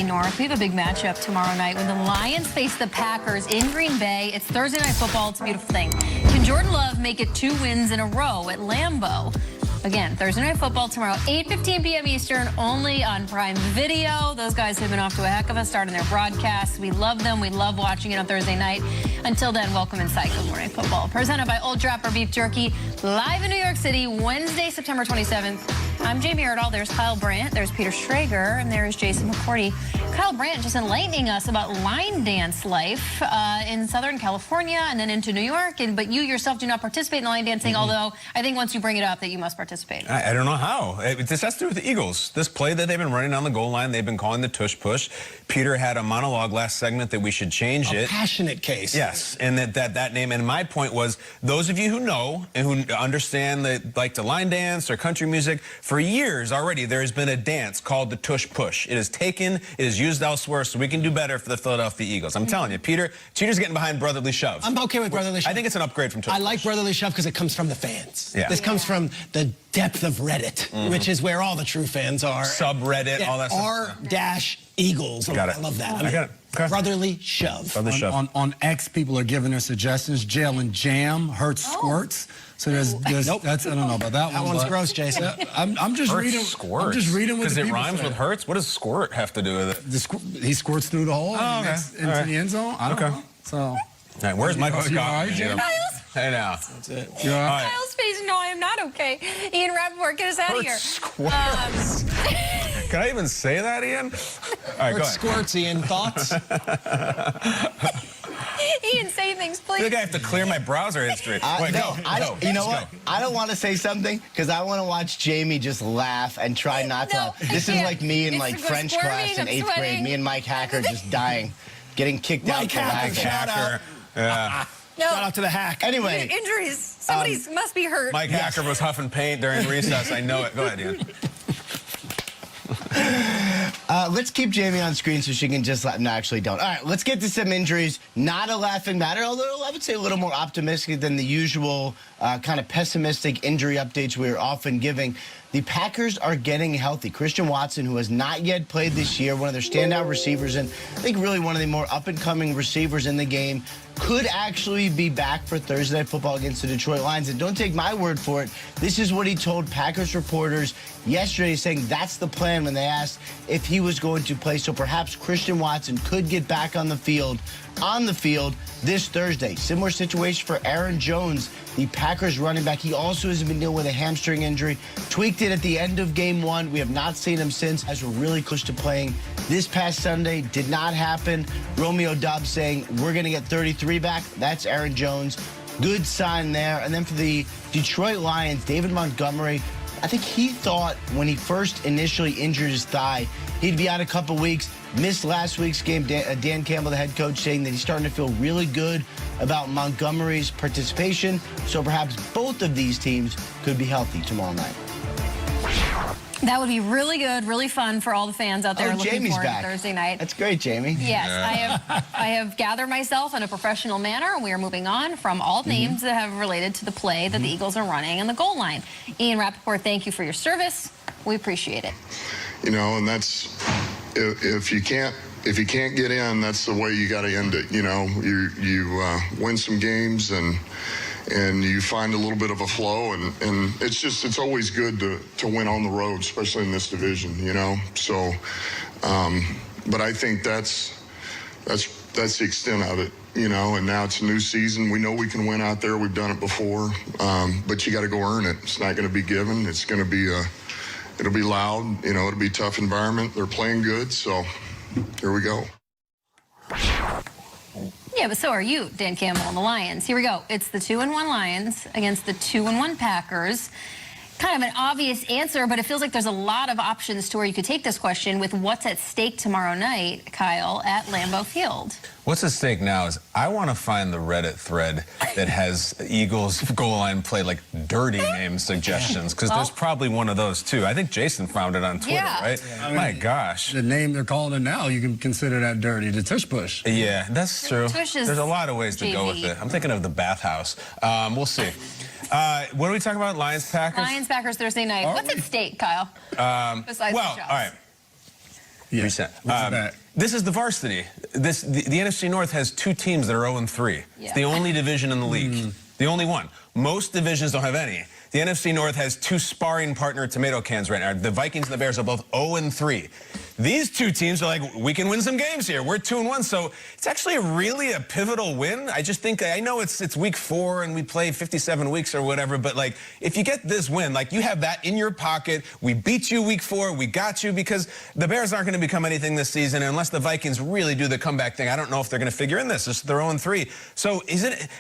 North. We have a big matchup tomorrow night when the Lions face the Packers in Green Bay. It's Thursday Night Football. It's a beautiful thing. Can Jordan Love make it 2 wins in a row at Lambeau? Again, Thursday Night Football tomorrow, 8:15 p.m. Eastern, only on Prime Video. Those guys have been off to a heck of a start in their broadcasts. We love them. We love watching it on Thursday night. Until then, welcome inside Good Morning Football. Presented by Old Trapper Beef Jerky, live in New York City, Wednesday, September 27th. I'm Jamie Erdahl. There's Kyle Brandt. There's Peter Schrager. And there's Jason McCourty. Kyle Brandt just enlightening us about line dance life in Southern California and then into New York. But you yourself do not participate in line dancing, although I think once you bring it up that you must participate. I don't know how. This has to do with the Eagles. This play that they've been running on the goal line, they've been calling the tush push. Peter had a monologue last segment that we should change it. A passionate case. Yes, and that name. And my point was, those of you who know and who understand that like to line dance or country music, for years already there has been a dance called the tush push. It is taken, it is used elsewhere, so we can do better for the Philadelphia Eagles. I'm telling you, Peter's getting behind brotherly shove. I'm okay with brotherly shove. I think it's an upgrade from tush I push. like brotherly shove because it comes from the fans. Yeah. This comes from the depth of Reddit, which is where all the true fans are. Subreddit, all that stuff. R-Eagles. Got it. I love that. I got it. Okay. Brotherly shove. Brotherly shove. On X, people are giving their suggestions. Jail and jam, Hurts squirts. So there's Nope. that's I don't know about that one. That one's gross, Jason. I'm just Hurts reading. squirts. I'm just reading what the because it people rhymes say. with Hurts. What does squirt have to do with it? He squirts through the hole Oh, okay. into All right. the end zone. I don't know. So. All right, where's Michael You Scott? all right, Jim? Hey now. That's it. You all right? Kyle's face, no, I am not okay. Ian Rappaport, get us out of here. Squirts. Can I even say that, Ian? All right, go ahead. Squirts, Ian. Thoughts? Ian, say things, I please. think I have to clear my browser history. Wait, No, go. you know Let's what? go. I don't want to say something because I want to watch Jamie just laugh and try not No, to. This is I like me in can't. like It's French squirming, class in I'm 8th grade. sweating. Me and Mike Hacker just dying, getting kicked out Mike for Hacker, laughing. shout out. Yeah. No. Shout out to the hack. Anyway, Injuries. Somebody must be hurt. Mike Hacker was huffing paint during recess. I know it. Go ahead, Ian. let's keep Jamie on screen so she can just laugh. No, actually don't. All right, let's get to some injuries. Not a laughing matter, although I would say a little more optimistic than the usual kind of pessimistic injury updates we're often giving. The Packers are getting healthy. Christian Watson, who has not yet played this year, one of their standout receivers, and I think really one of the more up-and-coming receivers in the game, could actually be back for Thursday Night Football against the Detroit Lions. And don't take my word for it. This is what he told Packers reporters yesterday, saying that's the plan when they asked if he was going to play. So perhaps Christian Watson could get back on the field this Thursday. Similar situation for Aaron Jones, the Packers running back. He also has been dealing with a hamstring injury. Tweaked it at the end of game 1. We have not seen him since, as we're really close to playing this past Sunday. Did not happen. Romeo Doubs saying we're going to get 33 back. That's Aaron Jones. Good sign there. And then for the Detroit Lions, David Montgomery, I think he thought when he first initially injured his thigh, he'd be out a couple weeks. Missed last week's game. Dan Campbell, the head coach, saying that he's starting to feel really good about Montgomery's participation. So perhaps both of these teams could be healthy tomorrow night. That would be really good, really fun for all the fans out there looking Jamie's forward back. to Thursday night. That's great, Jamie. Yes, I have gathered myself in a professional manner, and we are moving on from all names that have related to the play that the Eagles are running and the goal line. Ian Rappaport, thank you for your service. We appreciate it. You know, and that's if you can't get in, that's the way you got to end it. You know, you win some games and you find a little bit of a flow, and it's always good to win on the road, especially in this division, you know. So, but I think that's the extent of it, you know. And now it's a new season. We know we can win out there. We've done it before, but you got to go earn it. It's not going to be given. It's going to be it'll be loud, you know. It'll be a tough environment. They're playing good, so here we go. Yeah, but so are you, Dan Campbell and the Lions. Here we go. It's the 2-1 Lions against the 2-1 Packers. Kind of an obvious answer, but it feels like there's a lot of options to where you could take this question with what's at stake tomorrow night, Kyle, at Lambeau Field. What's at stake now is I want to find the Reddit thread that has Eagles goal line play like dirty name suggestions, because there's probably one of those too. I think Jason found it on Twitter, right? Yeah, I mean, my gosh. The name they're calling it now, you can consider that dirty. The tush push. Yeah, that's true. There's a lot of ways to go with it. I'm thinking of the bathhouse. We'll see. What are we talking about? Lions, Packers? Lions, Packers, Thursday night. What's at stake, Kyle? Besides the shots? All right. Yeah. Reset. What's that? This is the varsity. The NFC North has 2 teams that are 0-3. It's the only division in the league. The only one. Most divisions don't have any. The NFC North has 2 sparring partner tomato cans right now. The Vikings and the Bears are both 0-3. These 2 teams are like, we can win some games here. We're 2-1, so it's actually really a pivotal win. I just think, I know it's week 4 and we play 57 weeks or whatever, but like, if you get this win, like you have that in your pocket. We beat you week 4. We got you, because the Bears aren't going to become anything this season unless the Vikings really do the comeback thing. I don't know if they're going to figure in this. They're 0-3. So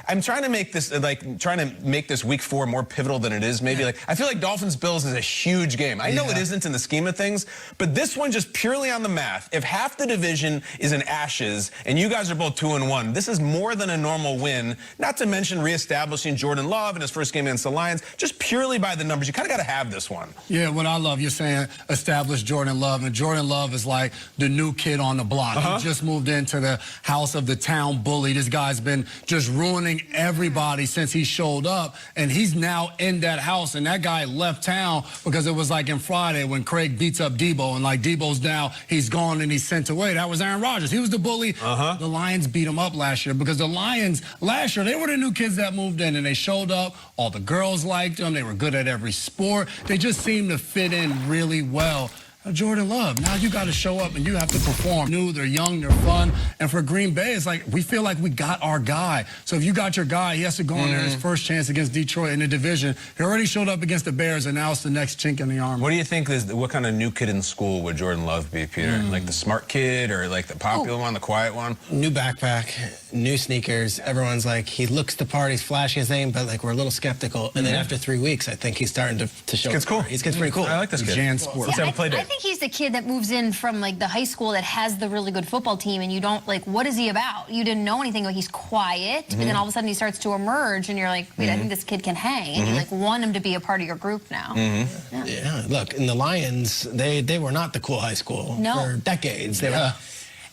I'm trying to make this week 4 more pivotal than it is. Maybe like, I feel like Dolphins-Bills is a huge game. I know it isn't in the scheme of things, but this one just purely on the math. If half the division is in ashes and you guys are both 2-1, this is more than a normal win. Not to mention reestablishing Jordan Love in his first game against the Lions. Just purely by the numbers, you kind of got to have this one. Yeah, what I love, you're saying establish Jordan Love, and Jordan Love is like the new kid on the block. He just moved into the house of the town bully. This guy's been just ruining everybody since he showed up, and he's now in that house, and that guy left town because it was like in Friday when Craig beats up Debo, and like Debo's now, he's gone and he's sent away. That was Aaron Rodgers. He was the bully. The Lions beat him up last year because the Lions, last year, they were the new kids that moved in, and they showed up. All the girls liked them. They were good at every sport. They just seemed to fit in really well. Jordan Love, now you got to show up and you have to perform. They're young, they're fun. And for Green Bay, it's like we feel like we got our guy. So if you got your guy, he has to go in there his first chance against Detroit in the division. He already showed up against the Bears, and now it's the next chink in the armor. What do you think what kind of new kid in school would Jordan Love be, Peter? Like the smart kid or like the popular one, the quiet one? New backpack, new sneakers. Everyone's like, he looks the part, he's flashy his name, but like we're a little skeptical. And then after 3 weeks, I think he's starting to show. It's cool. He gets pretty cool. I like this kid. Jan Sport. Let's have a play I date. think he's the kid that moves in from like the high school that has the really good football team, and you don't like, what is he about? You didn't know anything. Like, he's quiet, and then all of a sudden he starts to emerge, and you're like, wait, I think this kid can hang, and you like want him to be a part of your group now. Yeah, look, in the Lions, they were not the cool high school for decades. They were,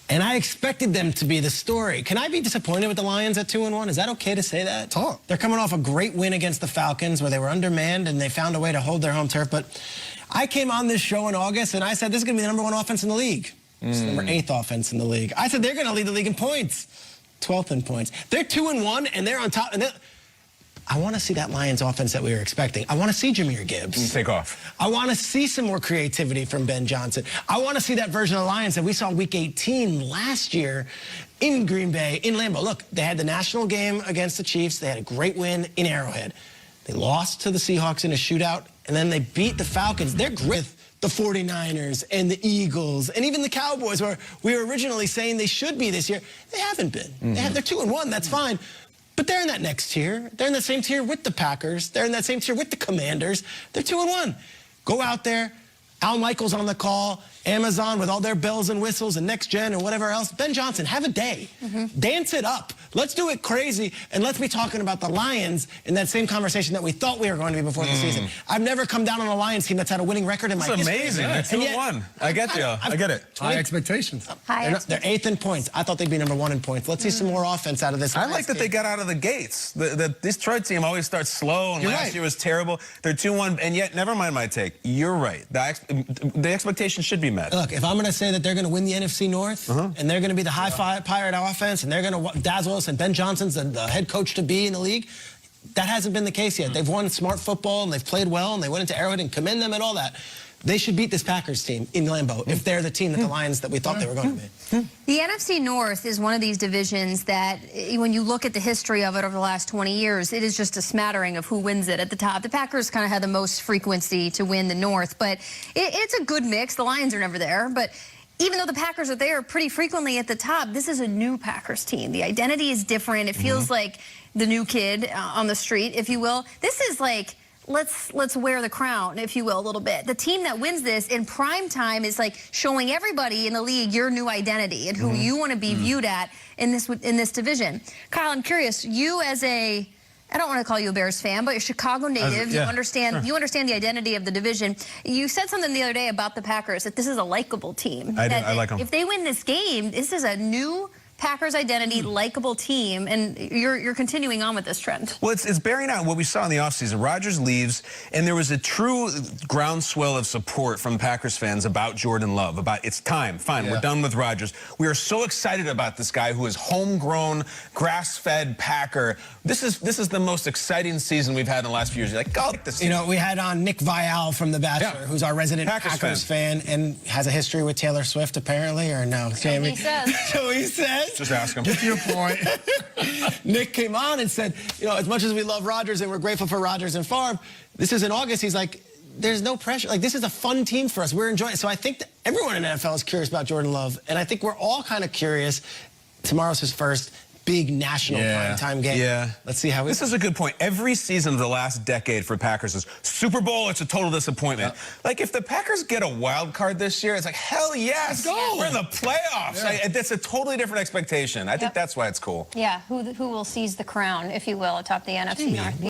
and I expected them to be the story. Can I be disappointed with the Lions at 2-1? Is that okay to say that? Talk. They're coming off a great win against the Falcons where they were undermanned and they found a way to hold their home turf. But I came on this show in August and I said this is going to be the #1 offense in the league. It's the #8 offense in the league. I said they're going to lead the league in points. 12th in points. They're 2-1 and they're on top. And I want to see that Lions offense that we were expecting. I want to see Jahmyr Gibbs. Take off. I want to see some more creativity from Ben Johnson. I want to see that version of the Lions that we saw week 18 last year in Green Bay, in Lambeau. Look, they had the national game against the Chiefs. They had a great win in Arrowhead. They lost to the Seahawks in a shootout, and then they beat the Falcons. They're great. The 49ers and the Eagles and even the Cowboys, where we were originally saying they should be this year. They haven't been. They're 2-1. That's fine. But they're in that next tier. They're in that same tier with the Packers. They're in that same tier with the Commanders. They're 2-1. Go out there. Al Michaels on the call. Amazon with all their bells and whistles and Next Gen and whatever else. Ben Johnson, have a day. Dance it up. Let's do it crazy, and let's be talking about the Lions in that same conversation that we thought we were going to be before the season. I've never come down on a Lions team that's had a winning record in my history. That's amazing. They're 2-1. I get you. I get it. High expectations. They're 8th in points. I thought they'd be #1 in points. Let's see some more offense out of this. I like that they got out of the gates. The Detroit team always starts slow, and last year was terrible. They're 2-1, and yet, never mind my take. You're right. The expectations should be met. Look, if I'm going to say that they're going to win the NFC North, and they're going to be the high-fired offense, and they're going to dazzle us, and Ben Johnson's the head coach to be in the league, that hasn't been the case yet. They've won smart football, and they've played well, and they went into Arrowhead and commend them and all that. They should beat this Packers team in Lambeau if they're the team that the Lions that we thought they were going to be. The NFC North is one of these divisions that, when you look at the history of it over the last 20 years, it is just a smattering of who wins it at the top. The Packers kind of had the most frequency to win the North, but it's a good mix. The Lions are never there, but even though the Packers are there pretty frequently at the top, this is a new Packers team. The identity is different. It feels like the new kid on the street, if you will. This is like, let's wear the crown, if you will, a little bit. The team that wins this in prime time is like showing everybody in the league your new identity and who you want to be viewed at in this division. Kyle, I'm curious, you as a, I don't want to call you a Bears fan, but you're a Chicago native. You understand the identity of the division. You said something the other day about the Packers, that this is a likable team. I like them. If they win this game, this is a new Packers identity, likable team, and you're continuing on with this trend. Well, it's bearing out what we saw in the offseason. Rodgers leaves, and there was a true groundswell of support from Packers fans about Jordan Love, about it's time, fine, we're done with Rodgers. We are so excited about this guy who is homegrown, grass-fed Packer. This is the most exciting season we've had in the last few years. You're like, oh, this. You know, we had on Nick Vial from The Bachelor, who's our resident Packers fan and has a history with Taylor Swift, apparently, or no, Jamie? He says. So he says. Just ask him. Get to your point. Nick came on and said, you know, as much as we love Rodgers and we're grateful for Rodgers and Favre, this is in August. He's like, there's no pressure. Like, this is a fun team for us. We're enjoying it. So I think that everyone in the NFL is curious about Jordan Love, and I think we're all kind of curious. Tomorrow's his first big national primetime game. Yeah. Let's see how This is a good point. Every season of the last decade for Packers is Super Bowl, it's a total disappointment. Like, if the Packers get a wild card this year, it's like, hell yes. Go. We're in the playoffs. That's a totally different expectation. I think that's why it's cool. Yeah, who will seize the crown, if you will, atop the NFC North?